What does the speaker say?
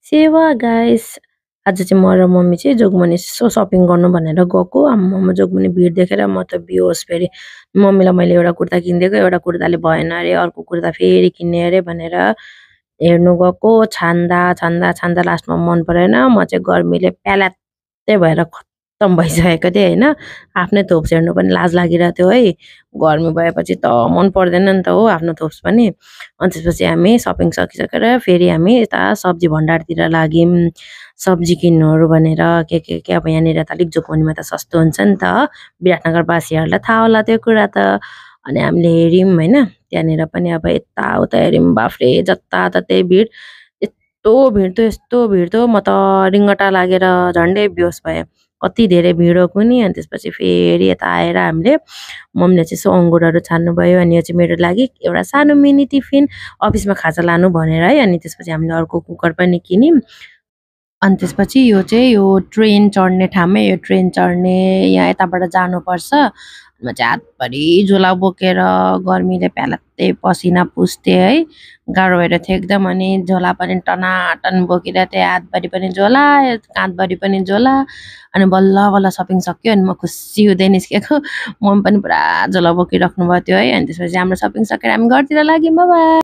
सेवा गाइस आज चाहिँ म र मम्मी चाहिँ जोगबनी यसो सपिङ गर्नु भनेर गएको आम्मामा जोगबनी भिड देखेर म त बिहोस फेरि मम्मीलाई मैले एउटा कुर्ता किनिदिएको एउटा कुर्ताले भएन अरे अर्को कुर्ता फेरि किन्ने अरे भनेर हेर्नु गएको छान्दा छान्दा छान्दा लास्टमा मन परेन म चाहिँ गर्मीले प्यालात्तै भएर खत्तम भइसकेको थिएँ होइन आफ्नै थोप्स हेर्नु पनि लाज लागिरहेको थियो है गर्मी भएपछि त मन पर्दैन नि त हो आफ्नो थोप्स पनि अनि त्यसपछि हामी सपिङ सकिसकेर फेरि हामी यता सब्जी भण्डारतिर लाग्यौँ सब्जी किन्नुहरू भनेर के अब यहाँनिर त अलिक जोगबनीमा त सस्तो हुन्छ नि त विराटनगरवासीहरूलाई थाहा होला त्यो कुरा त अनि हामीले हेऱ्यौँ होइन त्यहाँनिर पनि अब यताउता हेऱ्यौँ बाफ्रे जताततै भिड यस्तो भिड थियो म त रिङ्गटा लागेर झन्डै बेहोस भएँ कति धेरै भिड हो कुनि अनि त्यसपछि फेरि यता आएर हामीले मम्मीले चाहिँ यसो अङ्गुरहरू छान्नुभयो अनि यो चाहिँ मेरो लागि एउटा सानो मिनी टिफिन अफिसमा खाजा लानु भनेर है अनि त्यसपछि हामीले अर्को कुकर पनि किन्यौँ अनि त्यसपछि यो चाहिँ यो ट्रेन चढ्ने ठाउँमै यो ट्रेन चढ्ने यहाँ यताबाट जानुपर्छ म चाहिँ हातभरि झोला बोकेर गर्मीले प्यालात्तै पसिना पुस्थेँ है गाह्रो भएर थियो एकदम अनि झोला पनि टनाटन बोकेर थिएँ हातभरि पनि झोला काँधभरि पनि झोला अनि बल्ल बल्ल सपिङ सक्यो अनि म खुसी हुँदै निस्केको मम्मी पनि पुरा झोला बोकिराख्नु भएको थियो है अनि त्यसपछि हाम्रो सपिङ सकेर हामी घरतिर लाग्यौँ बाबा